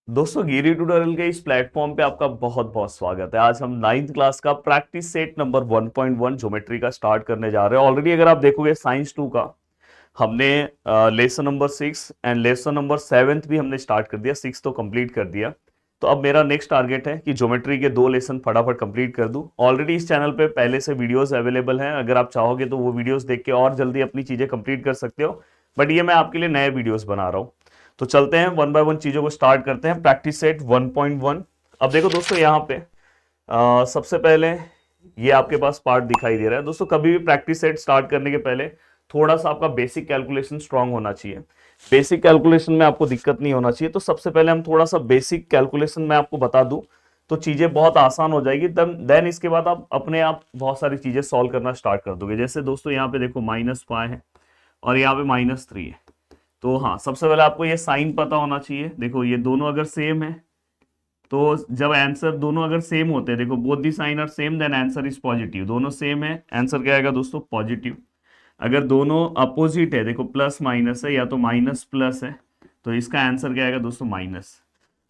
दोस्तों गिरी ट्यूटोरियल के इस प्लेटफॉर्म पे आपका बहुत बहुत स्वागत है। आज हम नाइन्थ क्लास का प्रैक्टिस सेट नंबर 1.1 ज्योमेट्री का स्टार्ट करने जा रहे हैं। ऑलरेडी अगर आप देखोगे साइंस 2 का हमने lesson number 6 and lesson number 7 भी हमने स्टार्ट कर दिया, 6 तो कंप्लीट कर दिया। तो अब मेरा नेक्स्ट टारगेट है कि ज्योमेट्री के 2 लेसन फटाफट कंप्लीट कर दूं। ऑलरेडी इस चैनल पे पहले से वीडियोस अवेलेबल हैं, अगर आप चाहोगे तो वो वीडियोस देख के और जल्दी अपनी चीजें कंप्लीट कर सकते हो। बट ये मैं आपके लिए नए वीडियोस बना रहा हूँ। तो चलते हैं वन बाय वन चीजों को स्टार्ट करते हैं। Practice set 1.1। अब देखो दोस्तों यहाँ पे सबसे पहले ये आपके पास पार्ट दिखाई दे रहा है। दोस्तों कभी भी प्रैक्टिस सेट स्टार्ट करने के पहले थोड़ा सा आपका बेसिक कैलकुलेशन स्ट्रांग होना चाहिए। बेसिक कैलकुलेशन में आपको दिक्कत नहीं होना चाहिए। तो सबसे पहले हम थोड़ा सा बेसिक कैलकुलेशन में आपको बता दूं तो चीजें बहुत आसान हो जाएगी। देन इसके बाद आप अपने आप बहुत सारी चीजें सॉल्व करना स्टार्ट कर दोगे। जैसे दोस्तों यहाँ पे देखो -5 है और यहाँ पे -3 है। तो हाँ, सबसे पहले आपको ये साइन पता होना चाहिए। देखो ये दोनों अगर सेम है तो जब आंसर दोनों अगर सेम होते हैं, देखो both the sign are same then answer is positive. दोनों सेम है, आंसर क्या आएगा दोस्तों? पॉजिटिव। अगर दोनों अपोजिट है, देखो प्लस माइनस है या तो माइनस प्लस है, तो इसका आंसर क्या आएगा दोस्तों? माइनस।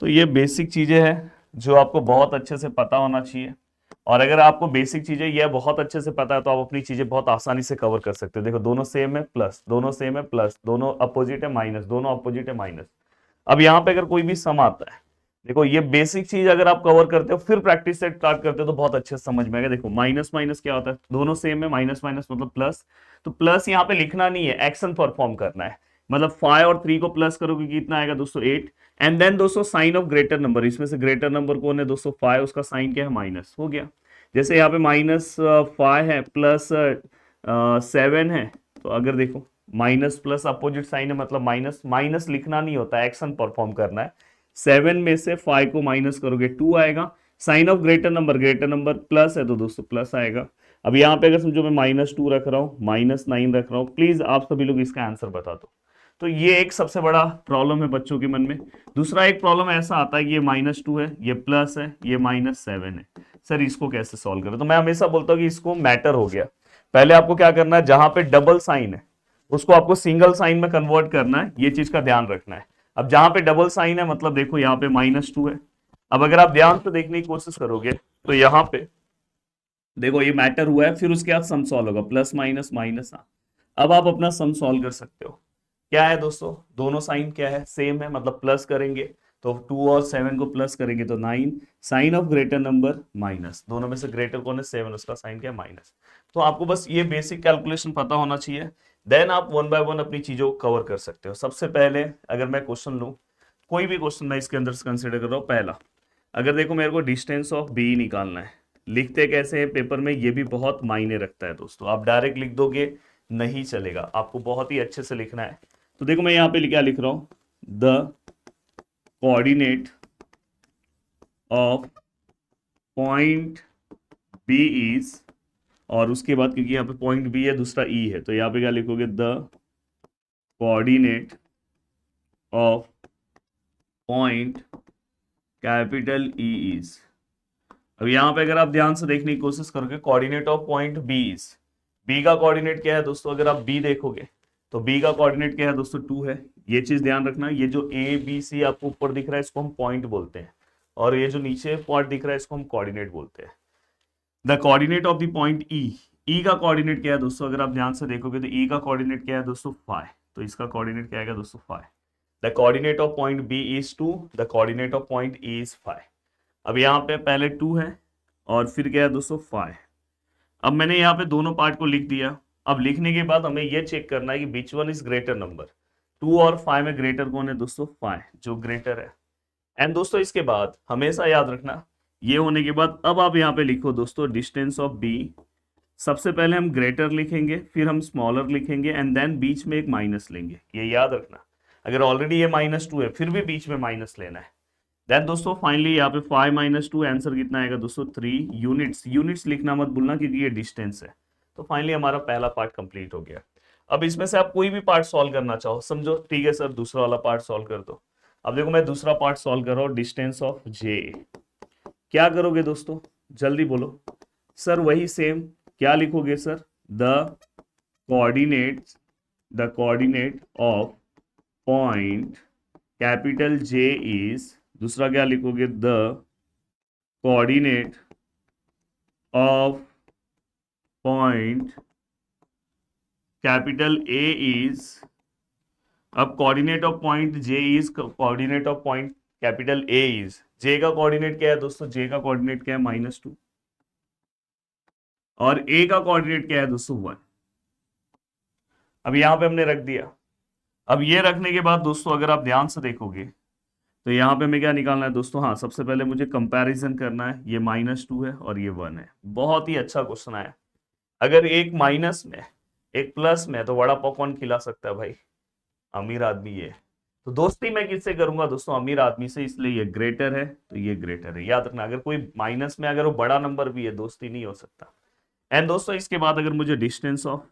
तो ये बेसिक चीजें हैं जो आपको बहुत अच्छे से पता होना चाहिए। और अगर आपको बेसिक चीजें यह बहुत अच्छे से पता है तो आप अपनी चीजें बहुत आसानी से कवर कर सकते हो। देखो दोनों सेम है प्लस, दोनों सेम है प्लस, दोनों अपोजिट है माइनस, दोनों अपोजिट है माइनस। अब यहाँ पे अगर कोई भी सम आता है, देखो ये बेसिक चीज अगर आप कवर करते हो फिर प्रैक्टिस से स्टार्ट करते हो तो बहुत अच्छे से समझ में आएगा। देखो माइनस माइनस क्या होता है? दोनों सेम है, माइनस माइनस मतलब प्लस। तो प्लस यहाँ पे लिखना नहीं है, एक्शन परफॉर्म करना है। मतलब 5 और 3 को प्लस करोगे कितना आएगा दोस्तों? 8। एंड देन दोस्तों साइन ऑफ ग्रेटर नंबर, इसमें से ग्रेटर नंबर कौन है दोस्तों? 5, उसका साइन क्या है? माइनस। हो गया। जैसे यहाँ पे -5 है प्लस 7 है, तो अगर देखो माइनस प्लस अपोजिट साइन है मतलब माइनस। माइनस लिखना नहीं होता, एक्शन परफॉर्म करना है। 7 में से 5 को माइनस करोगे 2 आएगा। Sign of greater number plus है तो दोस्तों प्लस आएगा। अब यहाँ पे अगर समझो मैं -2 रख रहा हूँ, -9 रख रहा हूँ, प्लीज आप सभी लोग इसका आंसर बता दो। तो ये एक सबसे बड़ा प्रॉब्लम है बच्चों के मन में। दूसरा एक प्रॉब्लम ऐसा आता है कि ये -2 है, ये प्लस है, ये -7 है। सर इसको कैसे सॉल्व करें? तो मैं हमेशा बोलता हूँ कि इसको मैटर हो गया। पहले आपको क्या करना है, जहां पे डबल साइन है उसको आपको सिंगल साइन में कन्वर्ट करना है, ये चीज का ध्यान रखना है। अब जहां पे डबल साइन है मतलब देखो यहाँ पे -2 है। अब अगर आप ध्यान से देखने की कोशिश करोगे तो यहाँ पे देखो ये मैटर हुआ है, फिर उसके बाद सम सॉल्व होगा, प्लस माइनस माइनस। अब आप अपना सम सॉल्व कर सकते हो। क्या है दोस्तों? दोनों साइन क्या है? सेम है, मतलब प्लस करेंगे तो 2 और 7 को प्लस करेंगे तो 9। Sign of greater number minus, दोनों में से ग्रेटर कौन है? 7, उसका साइन क्या है? माइनस। तो आपको बस ये बेसिक कैलकुलेशन पता होना चाहिए। देन आप वन बाय वन अपनी चीजों को कवर कर सकते हो। सबसे पहले अगर मैं क्वेश्चन लूं, कोई भी क्वेश्चन मैं इसके अंदर से कंसिडर कर रहा हूं। पहला, अगर देखो मेरे को डिस्टेंस ऑफ बी निकालना है, लिखते कैसे हैं पेपर में ये भी बहुत मायने रखता है दोस्तों। आप डायरेक्ट लिख दोगे नहीं चलेगा, आपको बहुत ही अच्छे से लिखना है। तो देखो मैं यहाँ पे क्या लिख रहा हूं, the coordinate of point B is, और उसके बाद क्योंकि यहाँ पे पॉइंट बी है दूसरा ई है तो यहाँ पे क्या लिखोगे? The coordinate of point capital E is. अब यहाँ पे अगर आप ध्यान से देखने की कोशिश करोगे, coordinate of point B is, B का कोऑर्डिनेट क्या है दोस्तों? अगर आप बी देखोगे तो बी का कोऑर्डिनेट क्या है दोस्तों? 2 है। ये चीज ध्यान रखना, ये जो ए बी सी आपको ऊपर दिख रहा है इसको हम पॉइंट बोलते हैं, और ये जो नीचे पॉइंट दिख रहा है इसको हम कोऑर्डिनेट बोलते हैं। The coordinate of the point E, E का कोऑर्डिनेट क्या है दोस्तों? अगर आप ध्यान से देखोगे तो ई का कोऑर्डिनेट क्या है दोस्तों? 5। तो इसका कोऑर्डिनेट क्या आएगा दोस्तों? 5। The coordinate of point B is 2, the coordinate of point E is 5। अब यहाँ पे पहले 2 है और फिर क्या है दोस्तों? 5। अब मैंने यहाँ पे दोनों पार्ट को लिख दिया। अब लिखने के बाद हमें यह चेक करना है कि विच वन इज ग्रेटर नंबर। 2 और 5 में ग्रेटर कौन है दोस्तों? 5 जो ग्रेटर है। एंड दोस्तों इसके बाद हमेशा याद रखना, ये होने के बाद अब आप यहाँ पे लिखो दोस्तों डिस्टेंस ऑफ बी। सबसे पहले हम ग्रेटर लिखेंगे, फिर हम स्मॉलर लिखेंगे, एंड देन बीच में एक माइनस लेंगे, ये याद रखना। अगर ऑलरेडी ये -2 है फिर भी बीच में माइनस लेना है। देन दोस्तों फाइनली यहाँ पे 5 - 2 आंसर कितना आएगा दोस्तों? 3 यूनिट्स। यूनिट्स लिखना मत भूलना क्योंकि ये डिस्टेंस है। तो फाइनली हमारा पहला पार्ट कंप्लीट हो गया। अब इसमें से आप कोई भी पार्ट सॉल्व करना चाहो, समझो ठीक है सर दूसरा वाला पार्ट सॉल्व कर दो। अब देखो मैं दूसरा पार्ट सॉल्व कर रहा हूँ, डिस्टेंस ऑफ जे। क्या करोगे दोस्तों? जल्दी बोलो सर। वही सेम, क्या लिखोगे sir? The coordinates, the coordinate of point capital J is दूसरा क्या लिखोगे, the coordinate of point capital A is, अब coordinate of point J is, coordinate of point capital A is, J का coordinate क्या है दोस्तों, जे का कोऑर्डिनेट क्या है -2, और ए का कोऑर्डिनेट क्या है दोस्तों 1। अब यहां पे हमने रख दिया। अब ये रखने के बाद दोस्तों अगर आप ध्यान से देखोगे तो यहाँ पे हमें क्या निकालना है दोस्तों, हाँ सबसे पहले मुझे कंपैरिजन करना है, ये -2 है और ये 1 है। बहुत ही अच्छा क्वेश्चन आया। अगर एक माइनस में एक प्लस में, तो वड़ा पाव कौन खिला सकता है भाई, अमीर आदमी ये। तो दोस्ती मैं किससे करूंगा दोस्तों, अमीर आदमी से, इसलिए ये ग्रेटर है तो ये ग्रेटर है। याद रखना, अगर कोई माइनस में अगर वो बड़ा नंबर भी है, दोस्ती नहीं हो सकता। एंड दोस्तों इसके बाद अगर मुझे डिस्टेंस ऑफ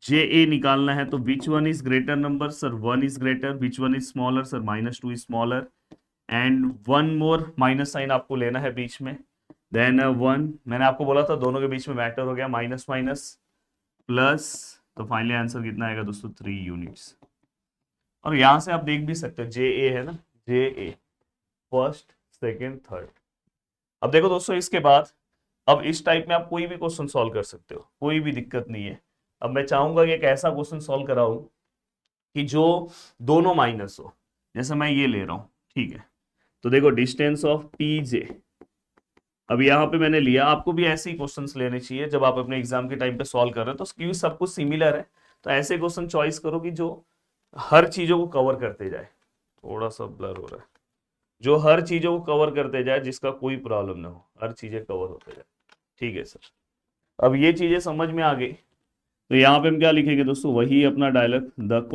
जे ए निकालना है, तो which one is greater number, sir 1 is greater, which one is smaller, sir -2 is smaller, and one more minus sign आपको लेना है बीच में, देन 1, मैंने आपको बोला था दोनों के बीच में मैटर हो गया, माइनस माइनस प्लस, तो फाइनली आंसर कितना आएगा दोस्तों 3 यूनिट्स। और यहां से आप देख भी सकते हो जे ए है ना, जे ए फर्स्ट सेकेंड थर्ड। अब देखो दोस्तों इसके बाद, अब इस टाइप में आप कोई भी क्वेश्चन सॉल्व कर सकते हो, कोई भी दिक्कत नहीं है। अब मैं चाहूंगा कि एक ऐसा क्वेश्चन सॉल्व कराऊं कि जो दोनों माइनस हो, जैसे मैं ये ले रहा हूं, ठीक है। तो देखो डिस्टेंस ऑफ पी जे, अब यहाँ पे मैंने लिया, आपको भी ऐसे ही क्वेश्चंस लेने चाहिए जब आप अपने एग्जाम के टाइम पे सॉल्व कर रहे हो, तो क्योंकि सब कुछ सिमिलर है, तो ऐसे क्वेश्चन चॉइस करो कि जो हर चीजों को कवर करते जाए। थोड़ा सा ब्लर हो रहा है, जो हर चीजों को कवर करते जाए, जिसका कोई प्रॉब्लम ना हो, हर चीजें कवर होते जाए। ठीक है सर, अब ये चीजें समझ में आ गई। तो यहाँ पे हम क्या लिखेंगे दोस्तों, वही अपना dialogue, the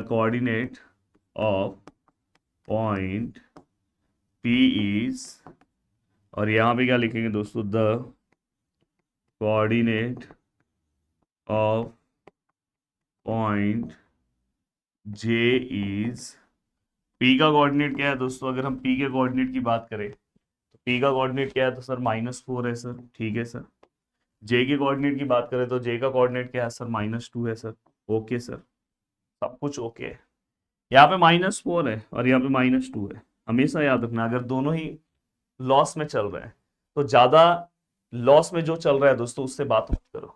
coordinate of point P is, और यहाँ पे क्या लिखेंगे दोस्तों, the coordinate of point J is, P का कोऑर्डिनेट क्या है दोस्तों, अगर हम P के कोऑर्डिनेट की बात करें तो P का कोऑर्डिनेट क्या है, तो सर -4 है सर, ठीक है सर। J के कोऑर्डिनेट की बात करें तो J का कोऑर्डिनेट क्या है सर, -2 है सर, ओके सर, सब कुछ ओके है। यहाँ पे -4 है और यहाँ पे -2 है। हमेशा याद रखना, अगर दोनों ही लॉस में चल रहे हैं तो ज्यादा लॉस में जो चल रहा है दोस्तों उससे बात मत करो,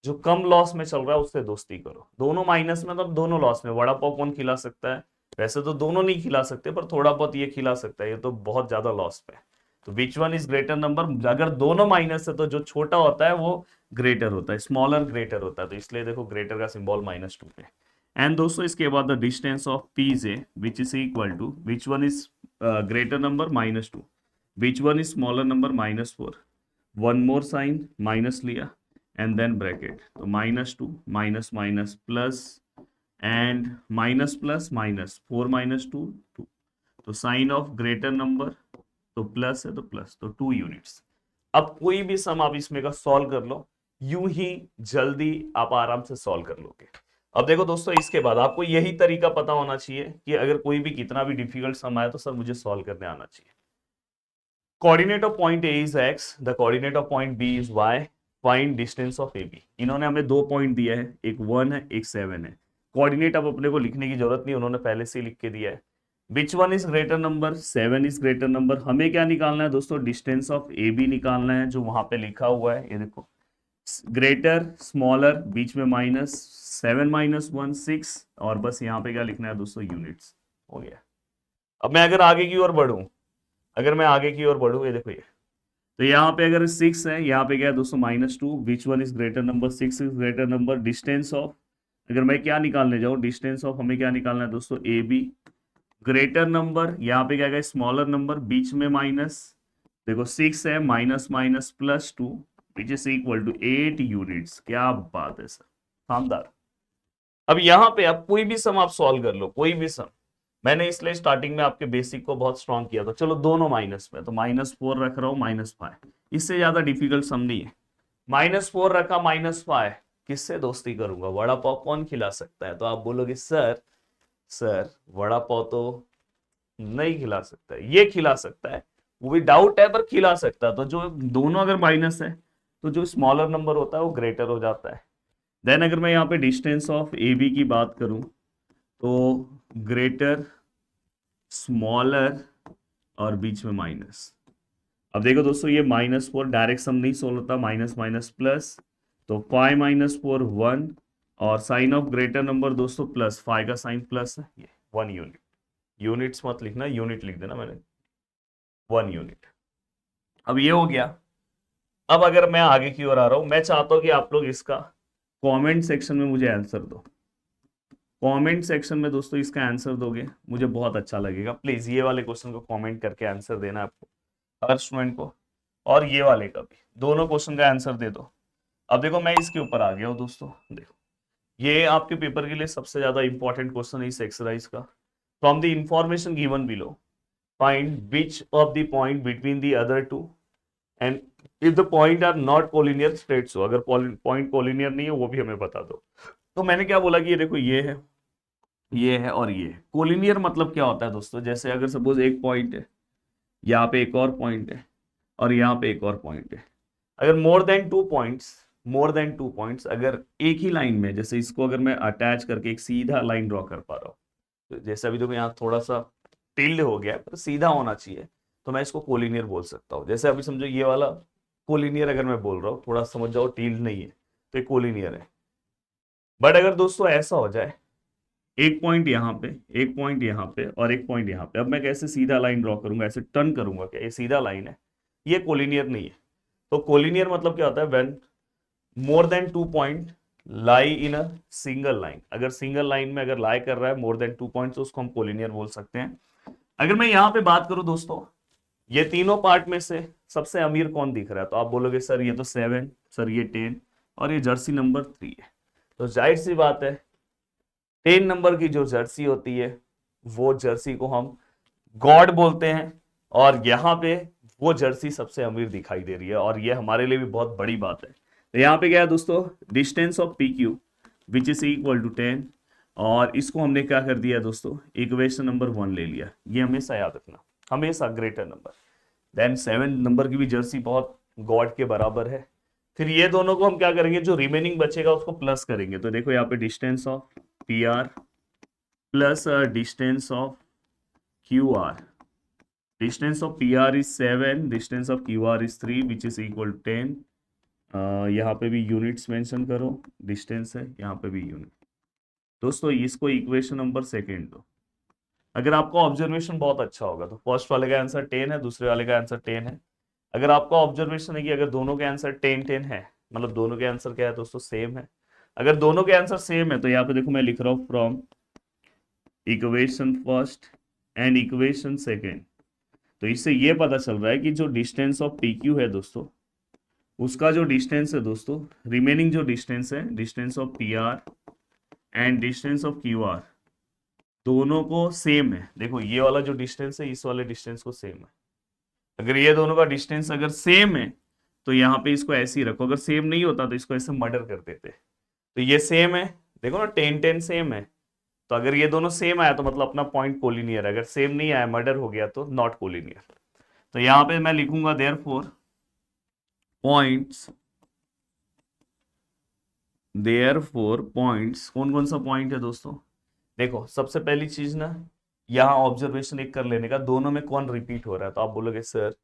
जो कम लॉस में चल रहा है उससे दोस्ती करो। दोनों माइनस में, मतलब दोनों लॉस में, वड़ा पाव कौन खिला सकता है, वैसे तो दोनों नहीं खिला सकते, पर थोड़ा बहुत ये खिला सकता है, ये तो बहुत ज्यादा लॉस पे है। तो which one is greater number, अगर दोनों माइनस है तो जो छोटा होता है वो ग्रेटर होता है, स्मॉलर ग्रेटर होता है, तो इसलिए देखो ग्रेटर का सिंबल -2 पे। एंड दोस्तों इसके बाद the distance of P J which is equal to, which one is greater number -2, which one is smaller number -4, one more sign minus लिया एंड देन ब्रैकेट, तो -2 minus minus plus and minus plus minus 4 -2 2, तो sign of greater number, तो plus है तो plus, तो 2 units. अब कोई भी सम आप इसमें का सॉल्व कर लो, यूं ही जल्दी आप आराम से सॉल्व कर लोगे। अब देखो दोस्तों इसके बाद आपको यही तरीका पता होना चाहिए कि अगर कोई भी कितना भी डिफिकल्ट सम आए तो सर मुझे सॉल्व करने आना चाहिए। Coordinate of point A is X, the coordinate of point B is Y, find distance of A B. इन्होंने हमें 2 पॉइंट दिया है, एक 1 है एक 7 है। कोऑर्डिनेट अब अपने को लिखने की जरूरत नहीं, उन्होंने पहले से ही लिख के दिया है। विच one is greater number, 7 is greater number. हमें क्या निकालना है दोस्तों, डिस्टेंस ऑफ ए बी निकालना है, जो वहां पे लिखा हुआ है, ये देखो ग्रेटर स्मॉलर, बीच में माइनस, 7 - 1 6, और बस यहाँ पे क्या लिखना है दोस्तों, यूनिट्स। हो गया। अब मैं अगर आगे की ओर बढ़ूं, अगर मैं आगे की ओर बढ़ूं, ये देखो ये, तो यहाँ पे अगर 6 है, यहाँ पे क्या है दोस्तों -2, which one is greater number, 6 is greater number. Distance of, अगर मैं क्या निकालने जाऊँ, डिस्टेंस ऑफ हमें क्या निकालना है दोस्तों, ए बी, ग्रेटर नंबर, यहाँ पे क्या है स्मॉलर नंबर, बीच में माइनस, देखो 6 है, minus minus +2 which is equal to 8 units. क्या बात है सर, शानदार। अब यहाँ पे आप कोई भी सम आप सॉल्व कर लो, कोई भी सम। मैंने इसलिए स्टार्टिंग में आपके बेसिक को बहुत स्ट्रॉन्ग किया था। चलो दोनों माइनस में, तो -4 रख रहा हूँ, -5, इससे ज्यादा डिफिकल्ट सम नहीं है। -4 रखा, -5, किससे दोस्ती करूंगा, वड़ा पाव कौन खिला सकता है। तो आप बोलोगे सर वड़ा पाव तो नहीं खिला सकता है, ये खिला सकता है, वो भी डाउट है पर खिला सकता है। तो जो दोनों अगर माइनस है तो जो स्मॉलर नंबर होता है वो ग्रेटर हो जाता है। देन अगर मैं यहाँ पे डिस्टेंस ऑफ ए बी की बात करूं, तो ग्रेटर स्मॉलर और बीच में माइनस। अब देखो दोस्तों, ये -4 डायरेक्ट सम नहीं सोल्व होता, माइनस माइनस प्लस, तो 5 - 4 1, और साइन ऑफ ग्रेटर नंबर दोस्तों प्लस, 5 का साइन प्लस है, ये 1 यूनिट। यूनिट्स मत लिखना, यूनिट लिख देना मैंने, 1 यूनिट। अब ये हो गया। अब अगर मैं आगे की ओर आ रहा हूं, मैं चाहता हूं कि आप लोग इसका कमेंट सेक्शन में मुझे आंसर दो। कमेंट सेक्शन में दोस्तों इसका आंसर दोगे मुझे बहुत अच्छा लगेगा। प्लीज ये वाले क्वेश्चन को कमेंट करके आंसर देना आपको, हर स्टूडेंट को, और ये वाले का भी, दोनों क्वेश्चन का आंसर दे दो। अब देखो मैं इसके ऊपर आ गया हूं दोस्तों, देखो ये आपके पेपर के लिए सबसे ज्यादा इंपॉर्टेंट क्वेश्चन है इस एक्सरसाइज का। From the information given below find which of the point between the other two and if the point are not collinear state so, अगर पॉइंट कोलिनियर नहीं है वो भी हमें बता दो। तो मैंने क्या बोला कि ये देखो ये है, ये है और ये है। कोलिनियर मतलब क्या होता है दोस्तों, जैसे अगर सपोज एक पॉइंट है, यहाँ पे एक और पॉइंट है, और यहाँ पे एक और पॉइंट है, अगर मोर देन टू पॉइंट्स अगर एक ही लाइन में, जैसे इसको अगर मैं अटैच करके एक सीधा लाइन ड्रॉ कर पा रहा हूँ, तो जैसे अभी देखो यहाँ थोड़ा सा टिल्ड हो गया है पर सीधा होना चाहिए, तो मैं इसको कोलिनियर बोल सकता हूँ। जैसे अभी समझो ये वाला कोलिनियर अगर मैं बोल रहा हूँ, थोड़ा समझ जाओ टिल्ड नहीं है तो ये कोलिनियर है। बट अगर दोस्तों ऐसा हो जाए, एक पॉइंट यहाँ पे, एक पॉइंट यहाँ पे और एक पॉइंट यहाँ पे, अब मैं कैसे सीधा लाइन ड्रॉ करूंगा, ऐसे टर्न करूंगा क्या, ये सीधा लाइन है, ये कोलिनियर नहीं है। तो कोलिनियर मतलब क्या होता है, when more than two point lie in a single line. अगर सिंगल लाइन में अगर लाई कर रहा है मोर देन टू पॉइंट, तो उसको हम कोलिनियर बोल सकते हैं। अगर मैं यहाँ पे बात करूं दोस्तों, ये तीनों पार्ट में से सबसे अमीर कौन दिख रहा है, तो आप बोलोगे सर ये तो 7, सर ये 10, और ये जर्सी नंबर 3 है। तो जाहिर सी बात है 10 नंबर की जो जर्सी होती है वो जर्सी को हम गॉड बोलते हैं, और यहाँ पे वो जर्सी सबसे अमीर दिखाई दे रही है, और ये हमारे लिए भी बहुत बड़ी बात है। तो यहाँ पे क्या है दोस्तों, distance of P Q which is equal to 10, और इसको हमने क्या कर दिया दोस्तों, इक्वेशन नंबर 1 ले लिया। ये हमेशा याद रखना, हमेशा ग्रेटर नंबर देन 7 नंबर की भी जर्सी बहुत गॉड के बराबर है। फिर ये दोनों को हम क्या करेंगे, जो रिमेनिंग बचेगा उसको प्लस करेंगे। तो देखो यहाँ पे distance of P R plus distance of Q R. Distance of P R is 7, distance of Q R is 3 which is equal 10। यहाँ पे भी यूनिट्स मेंशन करो, डिस्टेंस है यहाँ पे भी यूनिट। दोस्तों इसको इक्वेशन नंबर 2 दो। अगर आपका ऑब्जर्वेशन बहुत अच्छा होगा तो फर्स्ट वाले का आंसर 10 है, दूसरे वाले का आंसर 10 है। अगर आपका ऑब्जर्वेशन है कि अगर दोनों के आंसर 10-10 है, मतलब दोनों के आंसर क्या है दोस्तों, सेम है। अगर दोनों के आंसर सेम है तो यहाँ पे देखो मैं लिख रहा हूँ from equation first and equation second. तो इससे ये पता चल रहा है कि जो डिस्टेंस ऑफ पी क्यू है दोस्तों, उसका जो डिस्टेंस है दोस्तों, रिमेनिंग जो डिस्टेंस है, distance of P R and distance of Q R, दोनों को सेम है। देखो ये वाला जो डिस्टेंस है इस वाले डिस्टेंस को सेम है। अगर ये दोनों का डिस्टेंस अगर सेम है तो यहाँ पे इसको ऐसे ही रखो, अगर सेम नहीं होता तो इसको ऐसे मर्डर कर देते। तो ये सेम है, देखो ना 10-10 सेम है, तो अगर ये दोनों सेम आया तो मतलब अपना पॉइंट कोलिनियर। अगर सेम नहीं आया, मर्डर हो गया, तो नॉट कोलिनियर। तो यहाँ पे मैं लिखूंगा देयरफॉर पॉइंट्स, कौन कौन सा पॉइंट है दोस्तों, देखो सबसे पहली चीज ना, यहाँ ऑब्जर्वेशन एक कर लेने का, दोनों में कौन रिपीट हो रहा है। तो आप बोलोगे सर,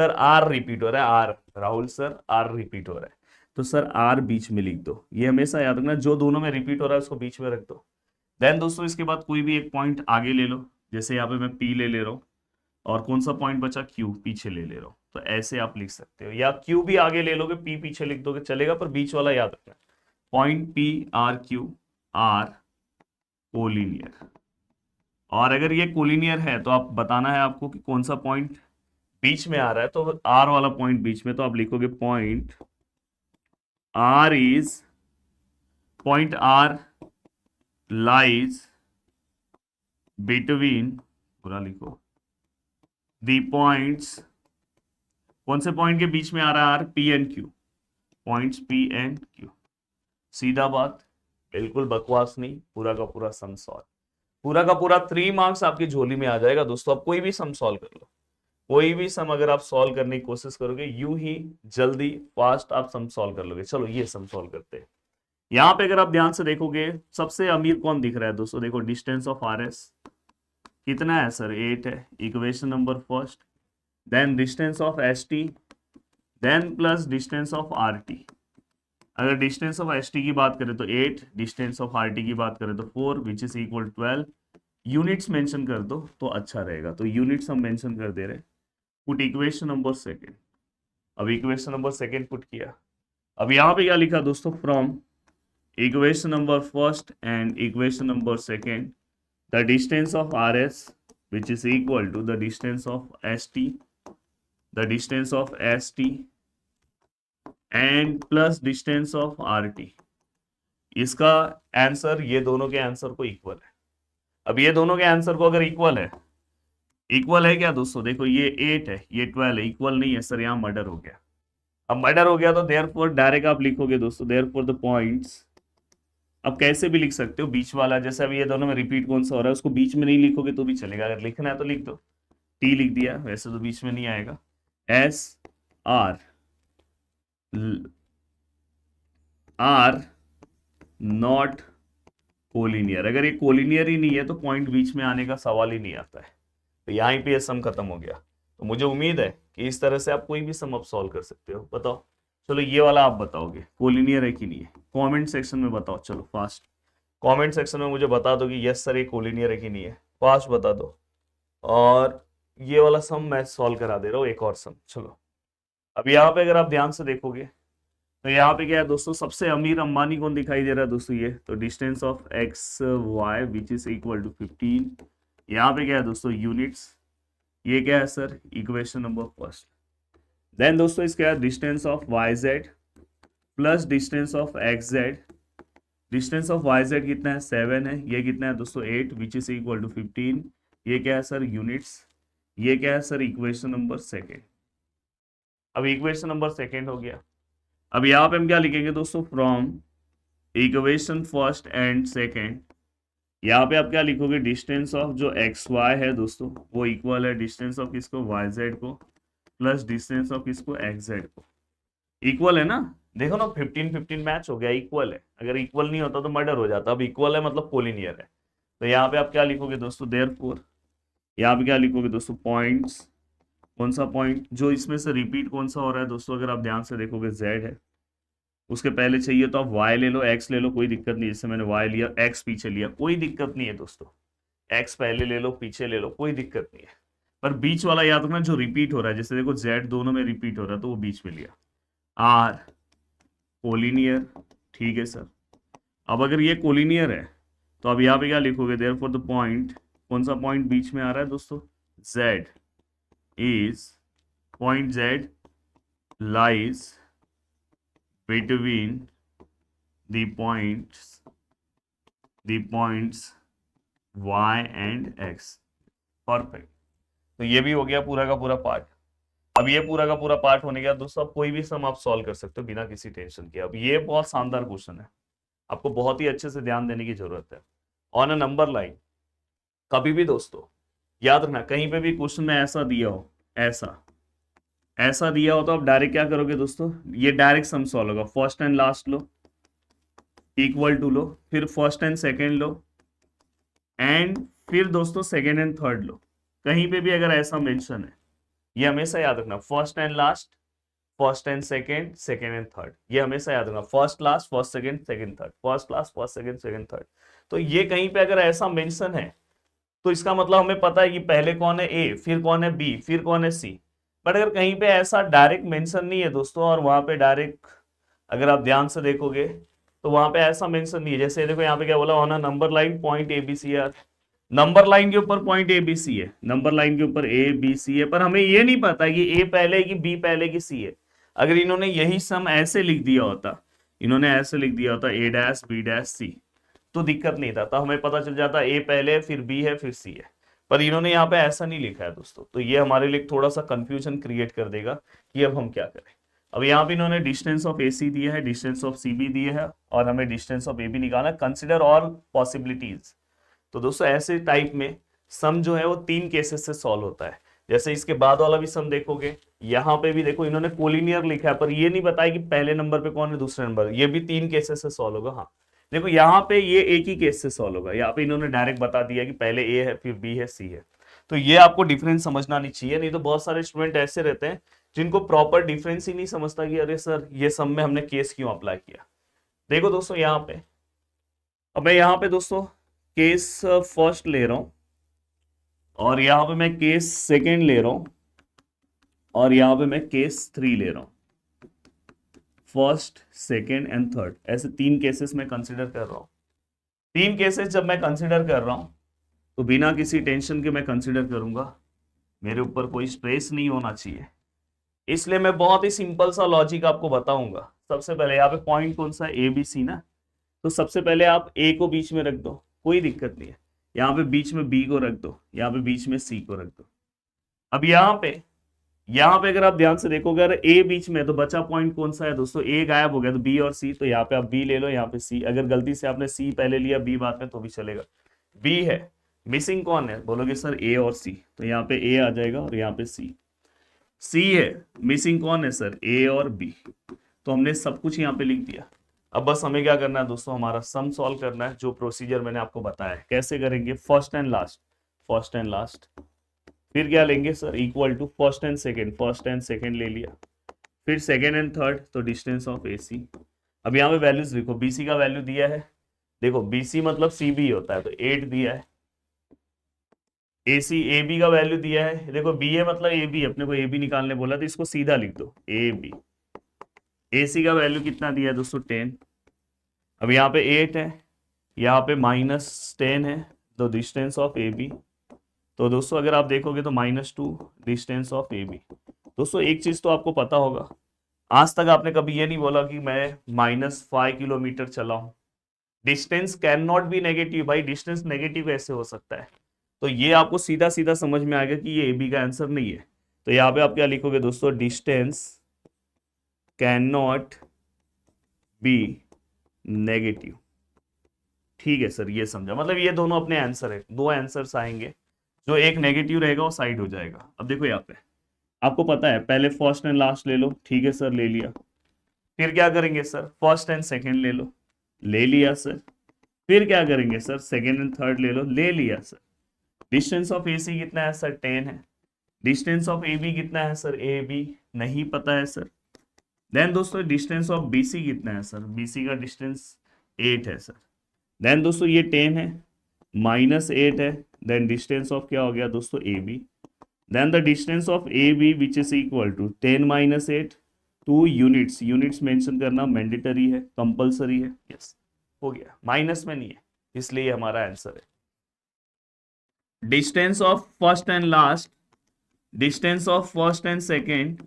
आर रिपीट हो रहा है, R Rahul sir R repeat हो रहा है, तो सर आर बीच में लिख दो। ये हमेशा याद रखना, जो दोनों में रिपीट हो रहा है उसको बीच में रख दो। देन दोस्तों इसके बाद कोई भी एक पॉइंट आगे ले लो, जैसे यहाँ पे मैं पी ले रहा हूँ, और कौन सा पॉइंट बचा, क्यू पीछे ले रहा हूँ। तो ऐसे आप लिख सकते हो, या क्यू भी आगे ले लोगे, पी पीछे लिख दोगे चलेगा, पर बीच वाला याद रखना, point P R Q R collinear. और अगर ये कोलिनियर है तो आप बताना है आपको कि कौन सा पॉइंट बीच में आ रहा है, तो आर वाला पॉइंट बीच में, तो आप लिखोगे पॉइंट आर लाइज बिटवीन, पूरा लिखो, दी पॉइंट्स, कौन से पॉइंट के बीच में आ रहा है R, P and Q, points P and Q. सीधा बात, बिल्कुल बकवास नहीं, पूरा का पूरा सम सॉल्व, पूरा का पूरा 3 मार्क्स आपकी झोली में आ जाएगा दोस्तों। आप कोई भी सम सॉल्व कर लो, कोई भी सम अगर आप सॉल्व करने की कोशिश करोगे, यूं ही जल्दी फास्ट आप सम सॉल्व कर लोगे। चलो ये सम सॉल्व करते हैं। यहाँ पे अगर आप ध्यान से देखोगे, सबसे अमीर कौन दिख रहा है दोस्तों, देखो डिस्टेंस ऑफ आर एस कितना है सर 8 है, equation number first. Then distance of S T, then plus distance of R T. अगर डिस्टेंस ऑफ एस टी की बात करें तो 8, डिस्टेंस ऑफ आर टी की बात करें तो 4 विच इज इक्वल 12। यूनिट्स मेंशन कर दो तो अच्छा रहेगा, तो यूनिट्स हम मेंशन कर दे रहे। Put equation number second. अब इक्वेशन नंबर सेकेंड पुट किया। अब यहाँ पे क्या लिखा दोस्तों, from equation number first and equation number second the distance of R S which is equal to the distance of S T, the distance of S T and plus distance of R T. इसका answer ये दोनों के answer को equal है। अब ये दोनों के आंसर को अगर इक्वल है क्या दोस्तों, देखो ये 8 है, ये 12 है, इक्वल नहीं है सर, यहाँ मर्डर हो गया। अब मर्डर हो गया तो देयरफॉर डायरेक्ट आप लिखोगे दोस्तों, देयरफॉर द पॉइंट्स। अब कैसे भी लिख सकते हो बीच वाला, जैसे अभी ये दोनों में रिपीट कौन सा हो रहा है उसको बीच में नहीं लिखोगे तो भी चलेगा, अगर लिखना है तो लिख दो। टी लिख दिया, वैसे तो बीच में नहीं आएगा। S R are not collinear, अगर ये कोलिनियर ही नहीं है तो पॉइंट बीच में आने का सवाल ही नहीं आता है। तो यहीं पे ये सम खत्म हो गया। तो मुझे उम्मीद है कि इस तरह से आप कोई भी सम अब सॉल्व कर सकते हो। बताओ, चलो ये वाला आप बताओगे कोलिनियर है कि नहीं है, कमेंट सेक्शन में बताओ। चलो फास्ट कमेंट सेक्शन में मुझे बता दो कि यस सर ये कोलिनियर है कि नहीं है, फास्ट बता दो। और ये वाला सम मैं सॉल्व करा दे रहा हूँ, एक और सम। चलो अब यहाँ पे अगर आप ध्यान से देखोगे तो यहाँ पे क्या है दोस्तों, सबसे अमीर अंबानी कौन दिखाई दे रहा है दोस्तों, ये तो distance of X Y which is equal to 15। यहाँ पे क्या है दोस्तों, यूनिट्स। ये क्या है sir, equation number first. Then दोस्तों इसका है distance of Y Z plus distance of X Z. Distance of Y Z कितना है 7 है, ये कितना है दोस्तों 8 विच इज इक्वल टू 15। ये क्या है सर, यूनिट्स। ये क्या है सर, इक्वेशन नंबर सेकेंड। अब इक्वेशन नंबर सेकेंड हो गया। अब यहाँ पे हम क्या लिखेंगे दोस्तों, from equation first and second. यहाँ पे आप क्या लिखोगे, डिस्टेंस ऑफ जो एक्स वाई है दोस्तों वो इक्वल है डिस्टेंस ऑफ किसको, वाई जेड को, प्लस डिस्टेंस ऑफ किसको, एक्स जेड को। इक्वल है ना, देखो ना 15-15 मैच हो गया, इक्वल है। अगर इक्वल नहीं होता तो मर्डर हो जाता, अब इक्वल है मतलब कोलिनियर है। तो यहाँ पे आप क्या लिखोगे दोस्तों, देयरफॉर यहाँ पे क्या लिखोगे दोस्तों, पॉइंट्स। कौन सा पॉइंट, जो इसमें से रिपीट कौन सा हो रहा है दोस्तों, अगर आप ध्यान से देखोगे जेड है। उसके पहले चाहिए तो आप वाई ले लो, एक्स ले लो, कोई दिक्कत नहीं। जैसे मैंने वाई लिया, एक्स पीछे लिया, कोई दिक्कत नहीं है दोस्तों। एक्स पहले ले लो, पीछे ले लो, कोई दिक्कत नहीं है। पर बीच वाला याद रखना जो रिपीट हो रहा है, जैसे देखो जेड दोनों में रिपीट हो रहा है तो वो बीच में लिया। आर कोलिनियर, ठीक है सर। अब अगर ये कोलिनियर है तो अब यहाँ पे क्या लिखोगे, देयरफॉर द पॉइंट, कौन सा पॉइंट बीच में आ रहा है दोस्तों, Z is, point Z lies between the points y and x। Perfect. तो ये भी हो गया पूरा का पूरा पार्ट। अब ये पूरा का पूरा पार्ट होने के बाद दोस्तों अब कोई भी सम आप सॉल्व कर सकते हो बिना किसी टेंशन के। अब ये बहुत शानदार क्वेश्चन है, आपको बहुत ही अच्छे से ध्यान देने की जरूरत है। ऑन अ नंबर लाइन कभी भी दोस्तों याद रखना, कहीं पे भी क्वेश्चन में ऐसा दिया हो, ऐसा दिया हो तो आप डायरेक्ट क्या करोगे दोस्तों, ये डायरेक्ट सम सॉल्व होगा। फर्स्ट एंड लास्ट लो, इक्वल टू लो, फिर फर्स्ट एंड सेकेंड लो, एंड फिर दोस्तों सेकेंड एंड थर्ड लो। कहीं पे भी अगर ऐसा मेंशन है, ये हमेशा याद रखना, first and last, first and second, second and third, ये हमेशा याद रखना। First last, first second, second third, first last, first second, second third. तो ये कहीं पे अगर ऐसा मेंशन है तो इसका मतलब हमें पता है कि पहले कौन है ए, फिर कौन है बी, फिर कौन है सी। बट अगर कहीं पे ऐसा डायरेक्ट मेंशन नहीं है दोस्तों, और वहां पे डायरेक्ट अगर आप ध्यान से देखोगे तो वहां पे ऐसा मेंशन नहीं है। जैसे देखो यहाँ पे क्या बोला, on a number line point A B C R. Number line के ऊपर पॉइंट ए बी सी है, नंबर लाइन के ऊपर ए बी सी है, पर हमें ये नहीं पता कि ए पहले कि बी पहले कि सी है। अगर इन्होंने यही सम ऐसे लिख दिया होता, इन्होंने ऐसे लिख दिया होता ए डैश बी डैश सी, तो दिक्कत नहीं था, तो हमें पता चल जाता ए पहले फिर बी है फिर सी है। पर इन्होंने यहाँ पे ऐसा नहीं लिखा है दोस्तों, तो ये हमारे लिए थोड़ा सा कंफ्यूजन क्रिएट कर देगा कि अब हम क्या करें। अब यहाँ पे इन्होंने डिस्टेंस ऑफ ए सी दिया है, डिस्टेंस ऑफ सी भी दिया है, और हमें डिस्टेंस ऑफ ए बी निकालना। Consider all possibilities. तो दोस्तों ऐसे टाइप में सम जो है वो 3 केसेस से सॉल्व होता है। जैसे इसके बाद वाला भी सम देखोगे, यहाँ पे भी देखो इन्होंने कोलिनियर लिखा है, पर ये नहीं बताया कि पहले नंबर पे कौन है दूसरे नंबर, ये भी 3 केसेस से सॉल्व होगा। हाँ, देखो यहाँ पे ये एक ही केस से सॉल्व होगा, यहाँ पे इन्होंने डायरेक्ट बता दिया कि पहले ए है फिर बी है सी है, तो ये आपको डिफरेंस समझना नहीं चाहिए। नहीं तो बहुत सारे स्टूडेंट ऐसे रहते हैं जिनको प्रॉपर डिफरेंस ही नहीं समझता कि अरे सर ये सब में हमने केस क्यों अप्लाई किया। देखो दोस्तों यहाँ पे, अब मैं यहाँ पे दोस्तों केस फर्स्ट ले रहा हूं, और यहाँ पे मैं केस सेकेंड ले रहा हूं, और यहाँ पे मैं केस 3 ले रहा हूं। फर्स्ट, सेकेंड एंड थर्ड, ऐसे 3 केसेस मैं कंसिडर कर रहा हूं। 3 केसेस जब मैं कंसिडर कर रहा हूं तो बिना किसी टेंशन के मैं कंसिडर करूंगा, मेरे ऊपर कोई स्ट्रेस नहीं होना चाहिए, इसलिए मैं बहुत ही सिंपल सा लॉजिक आपको बताऊंगा। सबसे पहले यहाँ पे पॉइंट कौन सा है, ए बी सी ना, तो सबसे पहले आप ए को बीच में रख दो, कोई दिक्कत नहीं है। यहाँ पे बीच में बी को रख दो, यहाँ पे बीच में सी को रख दो। अब यहाँ पे अगर आप ध्यान से देखोगे, अगर ए बीच में है तो बचा पॉइंट कौन सा है दोस्तों, ए गायब हो गया तो बी और सी, तो यहाँ पे आप बी ले लो, यहाँ पे सी। अगर गलती से आपने सी पहले लिया बी बाद में तो भी चलेगा। बी है, मिसिंग कौन है, बोलोगे सर ए और सी, तो यहाँ पे ए आ जाएगा और यहाँ पे सी। सी है, मिसिंग कौन है सर, ए और बी, तो हमने सब कुछ यहाँ पे लिख दिया। अब बस हमें क्या करना है दोस्तों, हमारा सम सॉल्व करना है, जो प्रोसीजर मैंने आपको बताया है। कैसे करेंगे, first and last, first and last, फिर क्या लेंगे sir, equal to first and second, first and second ले लिया, फिर सेकेंड एंड थर्ड, तो डिस्टेंस ऑफ ए सी। अब यहाँ पे वैल्यूज लिखो, बी सी का वैल्यू दिया है, देखो बी सी मतलब सी बी होता है, तो 8 दिया है। ए सी ए बी का वैल्यू दिया है, देखो बी ए मतलब ए बी, अपने को ए बी निकालने बोला तो इसको सीधा लिख दो ए बी। ए सी का वैल्यू कितना दिया है दोस्तों, 10। अब यहाँ पे 8 है, यहाँ पे -10 है, तो डिस्टेंस ऑफ ए बी, तो दोस्तों अगर आप देखोगे तो -2 डिस्टेंस ऑफ ए बी। दोस्तों एक चीज तो आपको पता होगा, आज तक आपने कभी ये नहीं बोला कि मैं -5 किलोमीटर चला हूं। Distance can not be negative भाई, डिस्टेंस नेगेटिव कैसे हो सकता है, तो ये आपको सीधा सीधा समझ में आ गया कि ये ए बी का आंसर नहीं है। तो यहाँ पे आप क्या लिखोगे दोस्तों, distance can not be negative. ठीक है सर, ये समझा, मतलब ये दोनों अपने आंसर है, दो आंसर्स आएंगे, जो एक नेगेटिव रहेगा वो साइड हो जाएगा। अब देखो यहाँ पे आपको पता है, पहले फर्स्ट एंड लास्ट ले लो, ठीक है सर ले लिया, फिर क्या करेंगे सर, फर्स्ट एंड सेकंड ले लो, ले लिया सर, फिर क्या करेंगे सर, सेकंड एंड थर्ड ले लो, ले लिया सर। डिस्टेंस ऑफ ए सी कितना है सर, 10 है। डिस्टेंस ऑफ ए बी कितना है सर, ए बी नहीं पता है सर। देन दोस्तों डिस्टेंस ऑफ बी सी कितना है सर, बी सी का डिस्टेंस 8 है सर। देन दोस्तों ये 10 है, -8 है, देन डिस्टेंस ऑफ क्या हो गया दोस्तों, A B. Then the distance of A B which is equal to 10 - 8, 2 units, units mention करना मैंडेटरी है, कंपलसरी है, यस हो गया, माइनस में नहीं है, इसलिए हमारा आंसर है। Distance of first and last, distance of first and second,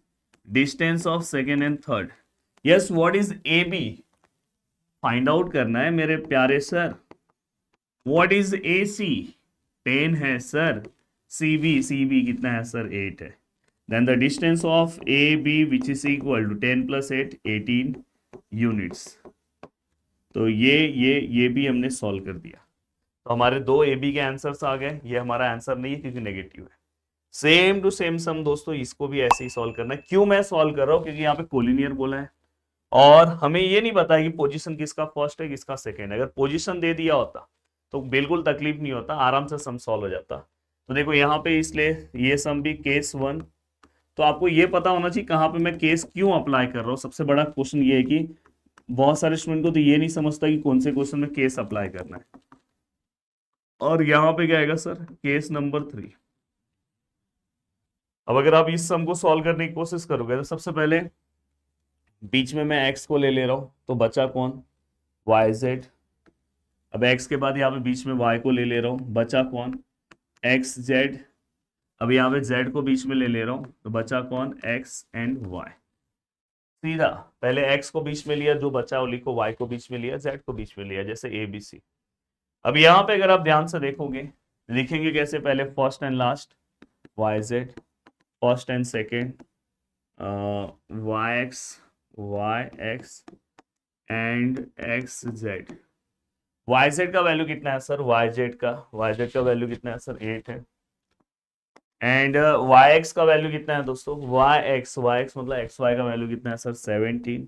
distance of second and third, yes what is A B, find out करना है मेरे प्यारे sir. What is A C, 10 है सर। सी बी कितना है sir, 8 है। Then the distance of A B which is equal to 10 + 8, 18 units. तो ये भी हमने सॉल्व कर दिया, तो हमारे दो ए बी के आंसर्स आ गए। ये हमारा आंसर नहीं है क्योंकि नेगेटिव है। सेम टू सेम सम दोस्तों, इसको भी ऐसे ही सॉल्व करना है। क्यों मैं सॉल्व कर रहा हूँ, क्योंकि यहाँ पे कोलिनियर बोला है और हमें ये नहीं पता है कि पोजीशन किसका फर्स्ट है किसका सेकंड है। अगर पोजीशन दे दिया होता तो बिल्कुल तकलीफ नहीं होता, आराम से सम सॉल्व हो जाता। तो देखो यहाँ पे इसलिए ये सम भी केस 1, तो आपको ये पता होना चाहिए कहाँ पे मैं केस क्यों अप्लाई कर रहा हूँ। सबसे बड़ा क्वेश्चन ये है कि बहुत सारे स्टूडेंट को तो ये नहीं समझता कि कौन से क्वेश्चन में केस अप्लाई करना है। और यहाँ पे क्या आएगा सर, केस नंबर 3। अब अगर आप इस सम को सॉल्व करने की कोशिश करोगे तो सबसे पहले बीच में मैं x को ले रहा हूं, तो बचा कौन, yz। अब x के बाद यहाँ पे बीच में y को ले रहा हूं, बचा कौन, xz। अब यहाँ पे z को बीच में ले रहा हूं, तो बचा कौन, x एंड y। सीधा पहले x को बीच में लिया, जो बचा वो लिखो, y को बीच में लिया, z को बीच में लिया, जैसे a b c। अब यहाँ पे अगर आप ध्यान से देखोगे, लिखेंगे कैसे, पहले first and last yz, first and second yx and xz। yz का वैल्यू कितना है सर, yz का वैल्यू कितना है सर, 8 है। एंड yx का वैल्यू कितना है दोस्तों, yx मतलब xy का वैल्यू कितना है सर, 17।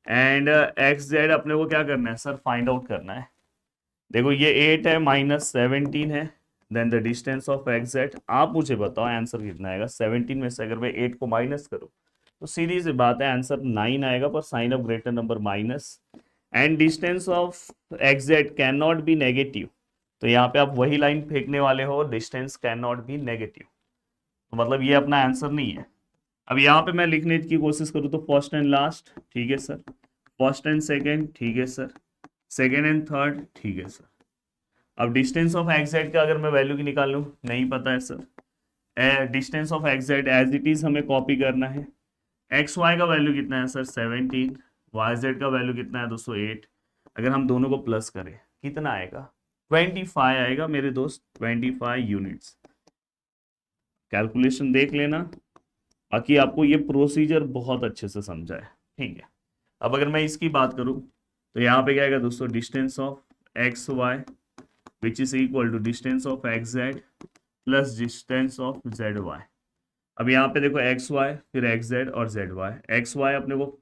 एंड एक्स जेड अपने को क्या करना है सर, फाइंड आउट करना है। देखो ये 8 है माइनस 17 है, then the distance of X Z. आप मुझे बताओ आंसर कितना आएगा। 17 में से अगर मैं 8 को माइनस करूँ तो सीधी सी बात है आंसर 9 आएगा, पर sign of greater number minus. And distance of X Z can not be negative, तो यहाँ पे आप वही लाइन फेंकने वाले हो, distance can not be negative, तो मतलब ये अपना आंसर नहीं है। अब यहाँ पे मैं लिखने की कोशिश करूँ तो फर्स्ट एंड लास्ट, ठीक है सर। फर्स्ट एंड सेकेंड, ठीक है सर। सेकेंड एंड थर्ड, ठीक है सर। अब डिस्टेंस ऑफ एक्स जेड का अगर मैं वैल्यू की निकाल लूँ, नहीं पता है sir. Distance of X Z as it is हमें कॉपी करना है। एक्स वाई का वैल्यू कितना है सर, 17। वाई जेड का वैल्यू कितना है दोस्तों, 8। अगर हम दोनों को प्लस करें कितना आएगा, 25 आएगा मेरे दोस्त, 25 यूनिट्स। कैलकुलेशन देख लेना, बाकी आपको ये प्रोसीजर बहुत अच्छे से समझा है, ठीक है। अब अगर मैं इसकी बात करूं तो यहाँ पे क्या आएगा दोस्तों, distance of X Y which is equal to distance of X Z plus distance of Z Y. अब यहाँ पे देखो एक्स वाई फिर एक्स जेड और जेड वाई। एक्स वाई अपने को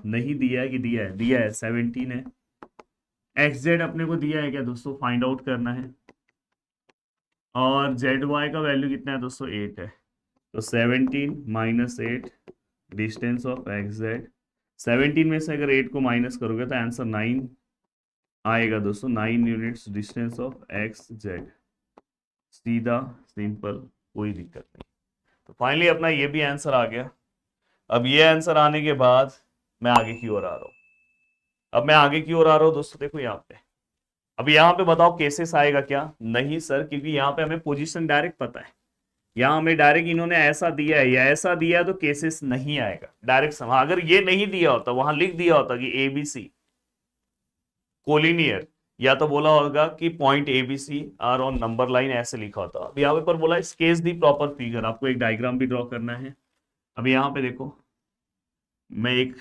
नहीं दिया है कि दिया है, दिया है 17 है। एक्स जेड अपने को दिया है क्या दोस्तों, फाइंड आउट करना है। और जेड वाई का वैल्यू कितना है दोस्तों, 8 है। तो 17 minus 8 distance of X Z. 17 में से अगर 8 को माइनस करोगे तो आंसर 9 आएगा दोस्तों, 9 units distance of X Z. सीधा सिंपल, कोई दिक्कत नहीं। तो फाइनली अपना ये भी आंसर आ गया। अब ये आंसर आने के बाद मैं आगे की ओर आ रहा हूँ। अब मैं आगे की ओर आ रहा हूँ दोस्तों, देखो यहाँ पे। अब यहाँ पे बताओ केसेस आएगा क्या, नहीं सर, क्योंकि यहाँ पे हमें पोजीशन डायरेक्ट पता है। यहाँ हमें डायरेक्ट इन्होंने ऐसा दिया है या ऐसा दिया है तो केसेस नहीं आएगा डायरेक्ट सम। अगर ये नहीं दिया होता, वहां लिख दिया होता कि एबीसी कोलिनियर, या तो बोला होगा कि point ABC are on number line, ऐसे लिखा होता। अब यहाँ पर बोला स्केच दी प्रॉपर फिगर, आपको एक डायग्राम भी ड्रॉ करना है। अब यहाँ पे देखो मैं एक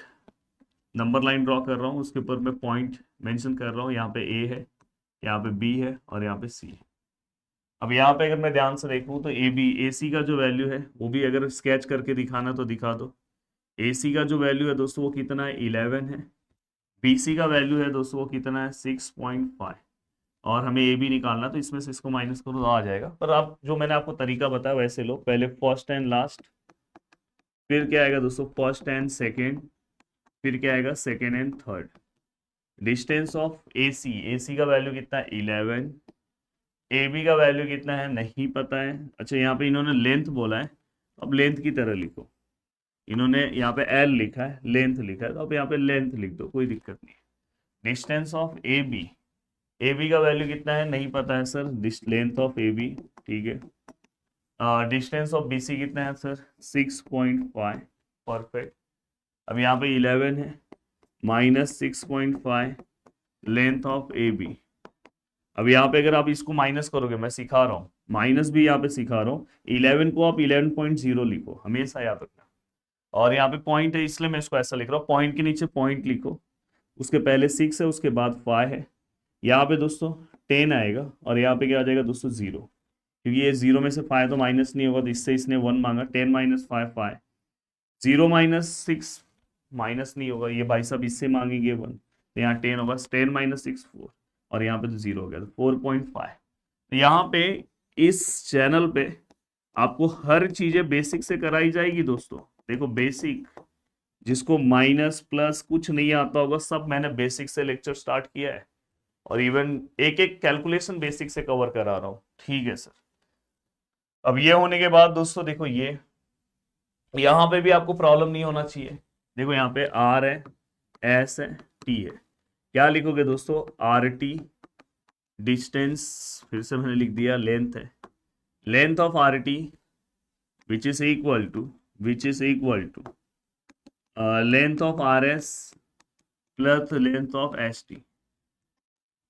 नंबर लाइन ड्रॉ कर रहा हूँ, उसके ऊपर मैं पॉइंट मेंशन कर रहा हूँ। यहाँ पे ए है, यहाँ पे बी है और यहाँ पे सी है। अब यहाँ पे अगर मैं ध्यान से देखूँ तो ए बी ए सी का जो वैल्यू है वो भी अगर स्केच करके दिखाना तो दिखा दो। ए सी का जो वैल्यू है दोस्तों वो कितना है, 11 है। बी सी का वैल्यू है दोस्तों वो कितना है, 6.5। और हमें ए बी निकालना, तो इसमें से इसको माइनस करो तो आ जाएगा। पर आप जो मैंने आपको तरीका बताया वैसे लो, पहले फर्स्ट एंड लास्ट, फिर क्या आएगा दोस्तों फर्स्ट एंड सेकेंड, फिर क्या आएगा second and third. Distance of A C का वैल्यू कितना है, 11। ए बी का वैल्यू कितना है, नहीं पता है। अच्छा यहाँ पे इन्होंने लेंथ बोला है, अब लेंथ की तरह लिखो। इन्होंने यहाँ पे एल लिखा है, लेंथ लिखा है, तो अब यहाँ पे लेंथ लिख दो, कोई दिक्कत नहीं है। डिस्टेंस ऑफ ए बी का वैल्यू कितना है, नहीं पता है sir, length of A B, ठीक है। डिस्टेंस ऑफ बी सी कितना है सर, 6.5, परफेक्ट। अब यहाँ पे 11 है minus 6.5 length of A B. अब यहाँ पे अगर आप इसको माइनस करोगे, मैं सिखा रहा हूँ माइनस भी यहाँ पे सिखा रहा हूँ, 11 को आप 11.0 लिखो, हमेशा याद रखना। और यहाँ पे पॉइंट है इसलिए मैं इसको ऐसा लिख रहा हूँ, पॉइंट के नीचे पॉइंट लिखो, उसके पहले 6 है, उसके बाद 5 है। यहाँ पे दोस्तों 10 आएगा और यहाँ पे क्या आ जाएगा दोस्तों 0, क्योंकि ये 0 में से 5 तो माइनस नहीं होगा, तो इससे इसने 1 मांगा। 10 माइनस 5 5, 0 माइनस 6 माइनस नहीं होगा, ये भाई साहब इससे मांगेंगे 1, तो यहाँ 10 होगा। 10 माइनस 6 4, और यहाँ पे तो 0 हो गया, तो 4.5। तो यहाँ पे इस चैनल पे आपको हर चीजें बेसिक से कराई जाएगी दोस्तों। देखो बेसिक, जिसको माइनस प्लस कुछ नहीं आता होगा, सब मैंने बेसिक से लेक्चर स्टार्ट किया है, और इवन एक एक कैलकुलेशन बेसिक से कवर करा रहा हूं, ठीक है सर। अब ये होने के बाद दोस्तों देखो, ये यहां पे भी आपको प्रॉब्लम नहीं होना चाहिए। देखो यहाँ पे आर है, एस है, टी है। क्या लिखोगे दोस्तों, आर टी डिस्टेंस, फिर से मैंने लिख दिया लेंथ है, length of R T which is equal to length of R S plus length of S T.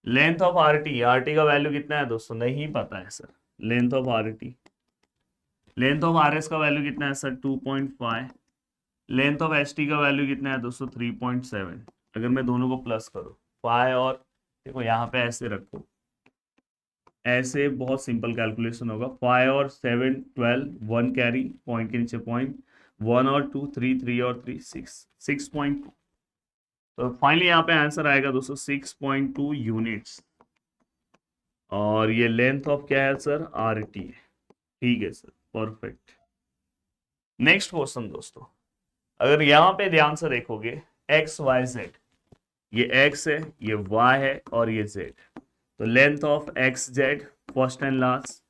Length of R T का वैल्यू कितना है दोस्तों, नहीं पता है sir. Length of R T, length of R S का value कितना है sir, 2.5। Length of S T का वैल्यू कितना है दोस्तों, 3.7। अगर मैं दोनों को प्लस करूँ 5 और देखो यहाँ पे ऐसे रखो, ऐसे बहुत सिंपल कैलकुलेशन होगा। 5 और 7 12, 1 कैरी, पॉइंट के नीचे पॉइंट, 1 और 2 3, 3 और 3 6, 6.2। तो फाइनली यहाँ पे आंसर आएगा दोस्तों 6.2 यूनिट्स, और ये लेंथ ऑफ क्या है सर, आर टी है। ठीक है सर, परफेक्ट। नेक्स्ट क्वेश्चन दोस्तों, अगर यहाँ पे ध्यान से देखोगे एक्स वाई जेड, ये एक्स है, ये वाई है और ये जेड, तो length of X Z first and last,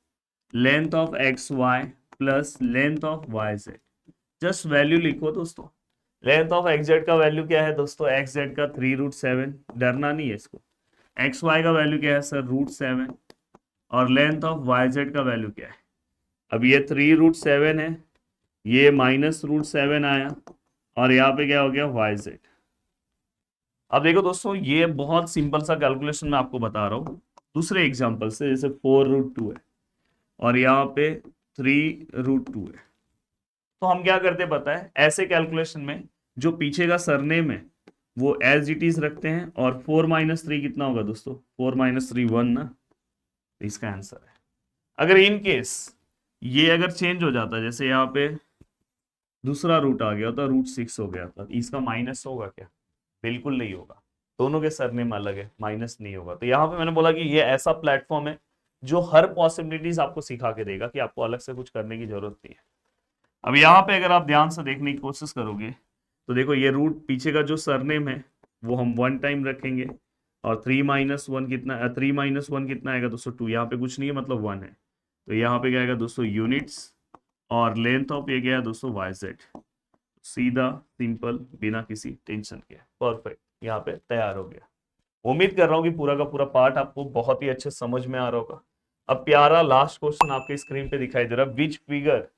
length of X Y plus length of Y Z, just value लिखो दोस्तों। लेंथ ऑफ एक्स जेड का वैल्यू क्या है दोस्तों, एक्स जेड का 3√7, डरना नहीं है इसको। एक्स वाई का वैल्यू क्या है सर, √7, और लेंथ ऑफ वाई जेड का वैल्यू क्या है, अब ये 3√7 है, ये -√7 आया, और यहाँ पे क्या हो गया, वाई जेड। अब देखो दोस्तों, ये बहुत सिंपल सा कैलकुलेशन मैं आपको बता रहा हूँ दूसरे एग्जांपल से, जैसे 4√2 है और यहाँ पे 3√2 है, तो हम क्या करते पता है, ऐसे कैलकुलेशन में जो पीछे का सरनेम है वो एज इट इज रखते हैं, और 4 - 3 कितना होगा दोस्तों, 4 - 3 1 ना, तो इसका आंसर है। अगर इन केस ये अगर चेंज हो जाता, जैसे यहाँ पे दूसरा रूट आ गया था, √6 हो गया था, इसका माइनस होगा क्या, बिल्कुल नहीं होगा, दोनों के सरनेम अलग है, माइनस नहीं होगा। तो यहाँ पे मैंने बोला कि ये ऐसा प्लेटफॉर्म है जो हर पॉसिबिलिटीज आपको सिखा के देगा कि आपको अलग से कुछ करने की जरूरत नहीं है। अब यहाँ पे अगर आप ध्यान से देखने की कोशिश करोगे तो देखो, ये रूट पीछे का जो सरनेम है वो हम 1 टाइम रखेंगे, और 3 - 1 कितना, 3 - 1 कितना आएगा दोस्तों, 2, यहाँ पे कुछ नहीं है मतलब 1 है, तो यहाँ पे क्या आएगा दोस्तों, यूनिट्स, और लेंथ ऑफ ये गया दोस्तों वाई जेड, सीधा सिंपल बिना किसी टेंशन के, परफेक्ट, यहाँ पे तैयार हो गया। उम्मीद कर रहा हूँ कि पूरा का पूरा पार्ट आपको बहुत ही अच्छे समझ में आ रहा होगा। अब प्यारा लास्ट क्वेश्चन आपके स्क्रीन पे दिखाई दे रहा है, which figure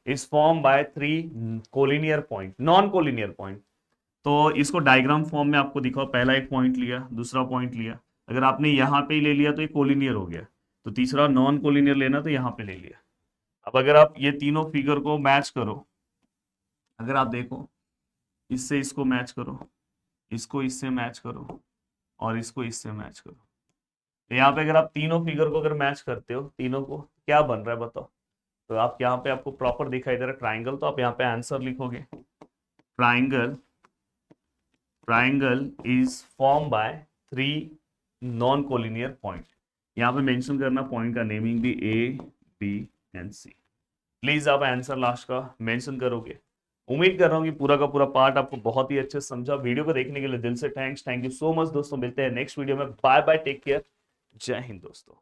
is form by 3 collinear point, non collinear point. तो इसको डायग्राम फॉर्म में आपको दिखाओ, पहला एक पॉइंट लिया, दूसरा पॉइंट लिया, अगर आपने यहाँ पे ही ले लिया तो ये कोलिनियर हो गया, तो तीसरा नॉन कोलिनियर लेना तो यहाँ पे ले लिया। अब अगर आप ये तीनों फिगर को मैच करो, अगर आप देखो इससे इसको मैच करो, इसको इससे मैच करो, और इसको इससे मैच करो, तो यहाँ पे अगर आप तीनों फिगर को अगर मैच करते हो, तीनों को क्या बन रहा है बताओ। तो आप यहाँ पे आपको प्रॉपर दिखाई दे रहा है ट्राइंगल, तो आप यहाँ पे आंसर लिखोगे, triangle, triangle is form by 3 non collinear point. यहाँ पे मेंशन करना पॉइंट का नेमिंग भी A, B and C। Please आप आंसर लास्ट का मेंशन करोगे। उम्मीद कर रहा हूँ कि पूरा का पूरा पार्ट आपको बहुत ही अच्छे से समझा। वीडियो को देखने के लिए दिल से thanks, thank you so much दोस्तों। मिलते हैं नेक्स्ट वीडियो में, बाय बाय, टेक केयर, जय हिंद दोस्तों।